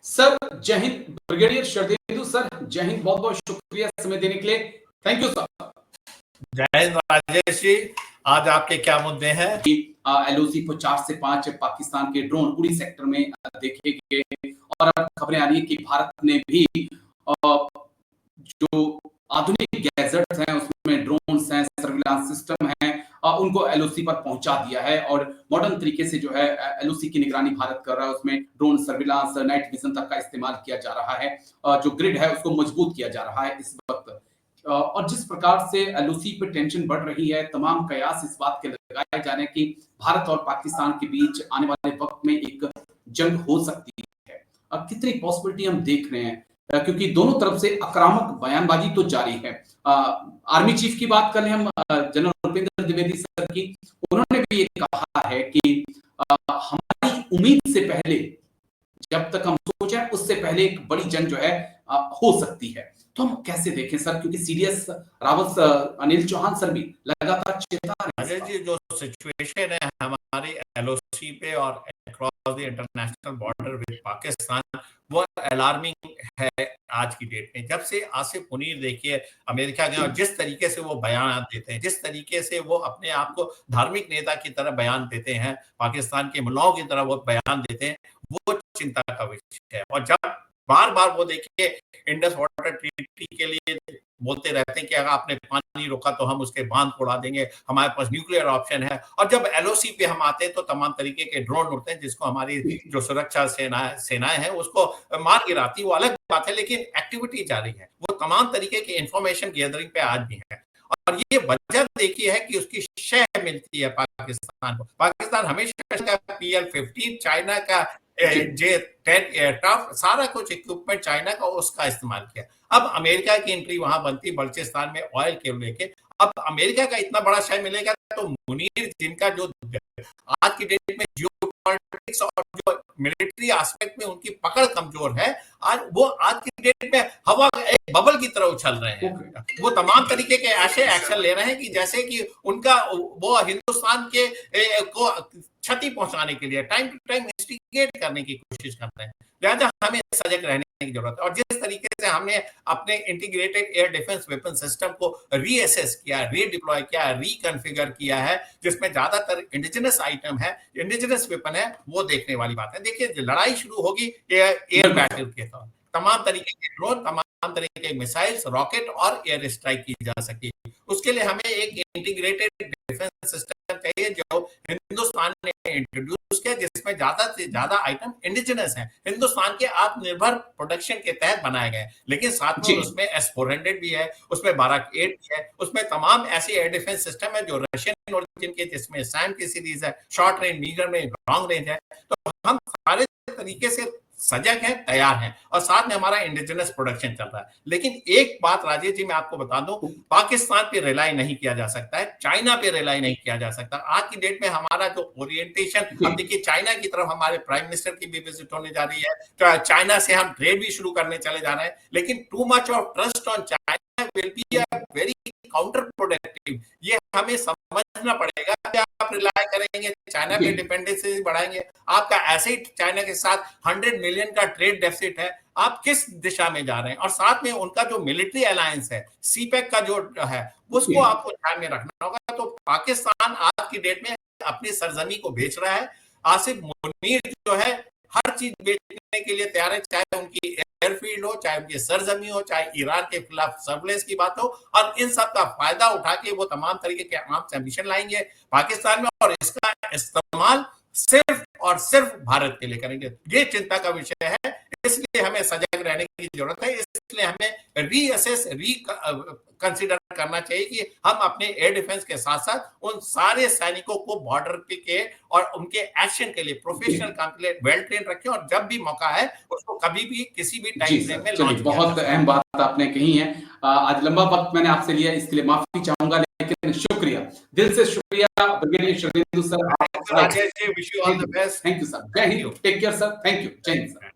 Sir Jai Hind. Brigadier Sharadendu sir Jai Hind, बहुत बहुत शुक्रिया समय देने के लिए। Thank you sir. Jai Hind Rajesh ji, आज आपके क्या मुद्दे हैं? LOC को 4 से 5 पाकिस्तान के ड्रोन उड़ी सेक्टर में देखे गए और अब खबरें आ रही है कि भारत ने भी जो आधुनिक गैजेट्स हैं उसमें ड्रोन्स हैं, सर्विलांस सिस्टम हैं, उनको LOC पर पहुंचा दिया है और मॉडर्न तरीके से जो है LOC की निगरानी भारत कर रहा है। उसमें ड्रोन सर्विलांस, नाइट विजन तक का इस्तेमाल किया जा रहा है। जो ग्रिड है उसको मजबूत किया जा रहा है इस वक्त। और जिस प्रकार से LOC पे टेंशन बढ़ रही है, तमाम कयास इस बात के लगाए जा रहे हैं कि भारत और पाकिस्तान के बीच आने वाले वक्त में एक जंग हो सकती है। कितनी पॉसिबिलिटी हम देख रहे हैं, क्योंकि दोनों तरफ से आक्रामक बयानबाजी तो जारी है। आर्मी चीफ की बात कर लें हम, जनरल उपेंद्र द्विवेदी सर की, उन्होंने भी ये कहा है कि हमारी उम्मीद से पहले, जब तक हम सोचे उससे पहले एक बड़ी जंग जो है हो सकती है। तो हम कैसे देखें सर, क्योंकि सीडीएस रावत अनिल चौहान सर भी लगातार चेता रहे हैं। जी, जो सिचुएशन है हमारी LOC पे और across the international border with Pakistan, वो अलार्मिंग है आज की डेट में। जब से आसिफ मुनीर देखिए अमेरिका गए और जिस तरीके से वो बयान देते हैं, जिस तरीके से वो अपने आप को धार्मिक नेता की तरह बयान देते हैं, पाकिस्तान के मुल्लाओं की तरह वो बयान देते हैं, वो चिंता का विषय है। और जब बार बार वो देखिए इंडस वाटर ट्रीटी के लिए बोलते रहते हैं कि अगर आपने पानी रोका तो हम उसके बांध को उड़ा देंगे, हमारे पास न्यूक्लियर ऑप्शन है। और जब LOC पे हम आते हैं तो तमाम तरीके के ड्रोन उड़ते हैं, जिसको हमारी जो सुरक्षा सेनाएं हैं उसको मार गिराती, वो अलग बात है, लेकिन एक्टिविटी जारी है। वो तमाम तरीके की इंफॉर्मेशन गैदरिंग पे आज भी है। और ये वजह देखी है कि उसकी शह मिलती है पाकिस्तान को। पाकिस्तान हमेशा PL-15 चाइना का J-10 एयरक्राफ्ट, सारा कुछ इक्विपमेंट चाइना का, उसका इस्तेमाल किया। अब अमेरिका की एंट्री वहां बनती बलूचिस्तान में ऑयल के लेके। अब अमेरिका का इतना बड़ा शय मिलेगा तो मुनीर, जिनका जो आज की डेट में जियोपॉलिटिक्स और जो मिलिट्री एस्पेक्ट में उनकी पकड़ कमजोर है, आज की डेट में हवा एक बबल की तरह उछल रहे हैं। वो तमाम तरीके के ऐसे एक्शन ले रहे हैं कि जैसे कि उनका वो हिंदुस्तान के को क्षति पहुंचाने के लिए टाइम टू टाइम इंस्टिगेट करने की कोशिश कर रहे हैं। लिहाजा हमें सजग रहने की जरूरत है। और जिस तरीके से हमने अपने integrated air defence weapon system को रीअसेस किया, रीडिप्लॉय किया, रिकॉन्फ़िगर किया है, जिसमें ज्यादातर इंडिजिनस आइटम है, इंडिजिनस वेपन है, वो देखने वाली बात है। देखिए लड़ाई शुरू होगी एयर बैटल के तौर, तमाम तरीके के ड्रोन, तमाम तरीके के मिसाइल्स, रॉकेट और एयर स्ट्राइक की जा सकती है। उसके लिए हमें एक इंटीग्रेटेड डिफेंस सिस्टम चाहिए जो हिंदुस्तान ने इंट्रोड्यूस किया, जिसमें ज्यादा से ज्यादा आइटम इंडिजिनस हैं, हिंदुस्तान के आत्मनिर्भर प्रोडक्शन के तहत बनाए गए। लेकिन साथ में उसमें S-400 भी है, उसमें बाराक 8 भी है, उसमें तमाम ऐसे एयर डिफेंस सिस्टम है जो रशियन ओरिजिन के, जिसमें सैम की सीरीज है, short range, medium range, long range है। तो हम सारे तरीके से सजग है, तैयार है, और साथ में हमारा इंडिजिनस प्रोडक्शन चल रहा है। लेकिन एक बात राजेश जी मैं आपको बता दूं, पाकिस्तान पे रिलाई नहीं किया जा सकता है, चाइना पे रिलाई नहीं किया जा सकता। आज की डेट में हमारा जो ओरिएंटेशन, अब देखिए चाइना की तरफ हमारे प्राइम मिनिस्टर की भी विजिट होने जा रही है, तो चाइना से हम ट्रेड भी शुरू करने चले जा रहे हैं। लेकिन too much of trust on China will be a very counter productive. ये हमें समझना पड़ेगा कि आप रिलाई करेंगे, चाइना पे डिपेंडेंसी बढ़ाएंगे, आपका ऐसे ही चाइना के साथ 100 मिलियन का ट्रेड डेफिसिट है, आप किस दिशा में जा रहे हैं। और साथ में उनका जो मिलिट्री अलायंस है, CPEC का जो है, उसको आपको ध्यान में रखना होगा। तो पाकिस्तान आज की डेट में अपनी सरजमी को बेच रहा है। आसिफ मुनीर जो है हर चीज बेचने के लिए तैयार है, चाहे उनकी एयरफील्ड हो, चाहे उनकी सरजमी हो, चाहे ईरान के खिलाफ सर्विलेंस की बात हो, और इन सब का फायदा उठा के वो तमाम तरीके के आर्म्स एम्बिशन लाएंगे पाकिस्तान में, और इसका इस्तेमाल सिर्फ और सिर्फ भारत के लिए करेंगे। ये चिंता का विषय है, इसलिए हमें सजग रहने की जरूरत है। इसलिए हमें रीअसेस, कंसीडर करना चाहिए कि हम अपने एयर डिफेंस के साथ साथ उन सारे सैनिकों को बॉर्डर के और उनके एक्शन के लिए प्रोफेशनल काम के लिए वेल ट्रेन रखें, और जब भी मौका है उसको कभी भी किसी भी टाइम फ्रेम में लॉन्च। बहुत अहम बात आपने कही है। आज लंबा वक्त मैंने आपसे लिया, इसके लिए माफी चाहूंगा, लेकिन शुक्रिया, दिल से शुक्रिया brigadier Sharadendu sir. Rajesh ji, wish you all the best. Thank you sir, Jai Hind, take care sir, thank you, Jai Hind sir.